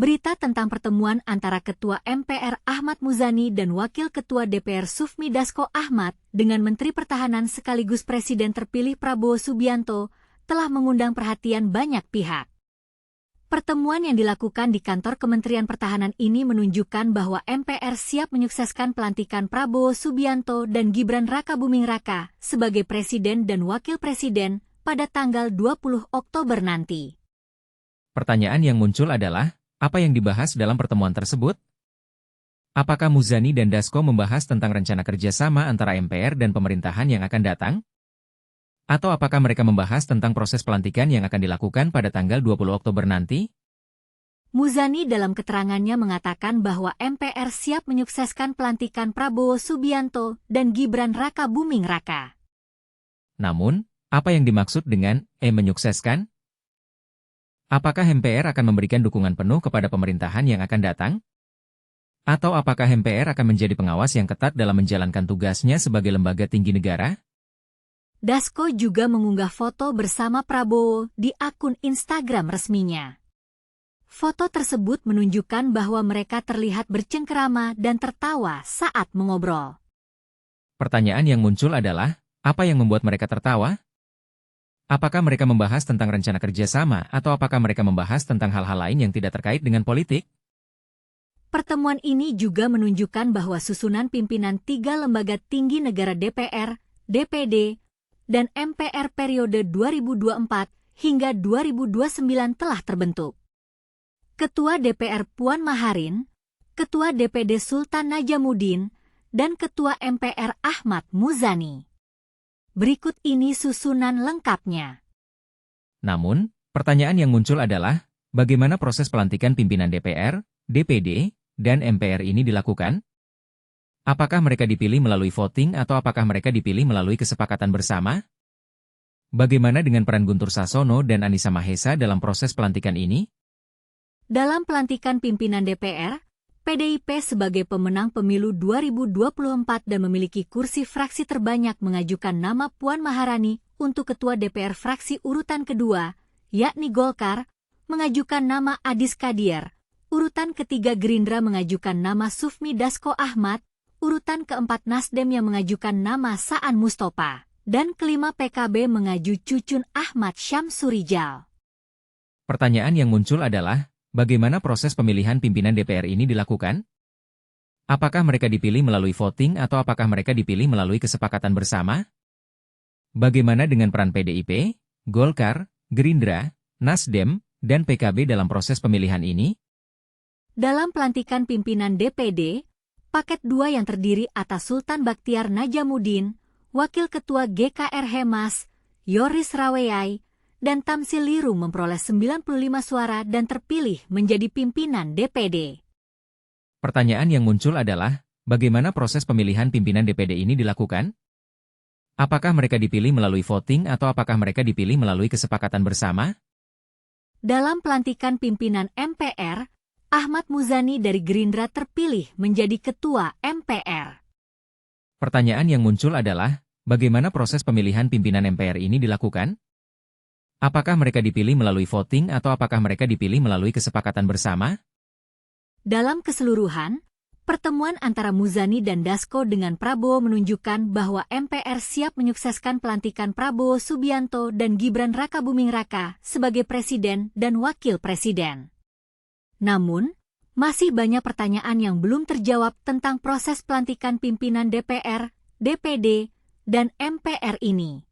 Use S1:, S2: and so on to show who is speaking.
S1: Berita tentang pertemuan antara Ketua MPR Ahmad Muzani dan Wakil Ketua DPR Sufmi Dasko Ahmad dengan Menteri Pertahanan sekaligus Presiden terpilih Prabowo Subianto telah mengundang perhatian banyak pihak. Pertemuan yang dilakukan di kantor Kementerian Pertahanan ini menunjukkan bahwa MPR siap menyukseskan pelantikan Prabowo Subianto dan Gibran Rakabuming Raka sebagai Presiden dan Wakil Presiden pada tanggal 20 Oktober nanti.
S2: Pertanyaan yang muncul adalah, apa yang dibahas dalam pertemuan tersebut? Apakah Muzani dan Dasko membahas tentang rencana kerjasama antara MPR dan pemerintahan yang akan datang? Atau apakah mereka membahas tentang proses pelantikan yang akan dilakukan pada tanggal 20 Oktober nanti?
S1: Muzani dalam keterangannya mengatakan bahwa MPR siap menyukseskan pelantikan Prabowo Subianto dan Gibran Rakabuming Raka.
S2: Namun, apa yang dimaksud dengan menyukseskan? Apakah MPR akan memberikan dukungan penuh kepada pemerintahan yang akan datang? Atau apakah MPR akan menjadi pengawas yang ketat dalam menjalankan tugasnya sebagai lembaga tinggi negara?
S1: Dasko juga mengunggah foto bersama Prabowo di akun Instagram resminya. Foto tersebut menunjukkan bahwa mereka terlihat bercengkerama dan tertawa saat mengobrol.
S2: Pertanyaan yang muncul adalah, apa yang membuat mereka tertawa? Apakah mereka membahas tentang rencana kerjasama atau apakah mereka membahas tentang hal-hal lain yang tidak terkait dengan politik?
S1: Pertemuan ini juga menunjukkan bahwa susunan pimpinan 3 lembaga tinggi negara DPR, DPD, dan MPR periode 2024 hingga 2029 telah terbentuk. Ketua DPR Puan Maharani, Ketua DPD Sultan Najamuddin, dan Ketua MPR Ahmad Muzani. Berikut ini susunan lengkapnya.
S2: Namun, pertanyaan yang muncul adalah, bagaimana proses pelantikan pimpinan DPR, DPD, dan MPR ini dilakukan? Apakah mereka dipilih melalui voting atau apakah mereka dipilih melalui kesepakatan bersama? Bagaimana dengan peran Guntur Sassono dan Anissa Mahesa dalam proses pelantikan ini?
S1: Dalam pelantikan pimpinan DPR, PDIP sebagai pemenang pemilu 2024 dan memiliki kursi fraksi terbanyak mengajukan nama Puan Maharani untuk Ketua DPR fraksi urutan kedua, yakni Golkar, mengajukan nama Adis Kadir, urutan ketiga Gerindra mengajukan nama Sufmi Dasko Ahmad, urutan keempat Nasdem yang mengajukan nama Saan Mustopa, dan kelima PKB mengaju Cucun Ahmad Syamsurijal.
S2: Pertanyaan yang muncul adalah, bagaimana proses pemilihan pimpinan DPR ini dilakukan? Apakah mereka dipilih melalui voting atau apakah mereka dipilih melalui kesepakatan bersama? Bagaimana dengan peran PDIP, Golkar, Gerindra, Nasdem, dan PKB dalam proses pemilihan ini?
S1: Dalam pelantikan pimpinan DPD, paket 2 yang terdiri atas Sultan Bakhtiar Najamuddin, Wakil Ketua GKR Hemas, Yoris Raweyai, dan Tamsil Liru memperoleh 95 suara dan terpilih menjadi pimpinan DPD.
S2: Pertanyaan yang muncul adalah, bagaimana proses pemilihan pimpinan DPD ini dilakukan? Apakah mereka dipilih melalui voting atau apakah mereka dipilih melalui kesepakatan bersama?
S1: Dalam pelantikan pimpinan MPR, Ahmad Muzani dari Gerindra terpilih menjadi Ketua MPR.
S2: Pertanyaan yang muncul adalah, bagaimana proses pemilihan pimpinan MPR ini dilakukan? Apakah mereka dipilih melalui voting atau apakah mereka dipilih melalui kesepakatan bersama?
S1: Dalam keseluruhan, pertemuan antara Muzani dan Dasko dengan Prabowo menunjukkan bahwa MPR siap menyukseskan pelantikan Prabowo Subianto dan Gibran Rakabuming Raka sebagai Presiden dan Wakil Presiden. Namun, masih banyak pertanyaan yang belum terjawab tentang proses pelantikan pimpinan DPR, DPD, dan MPR ini.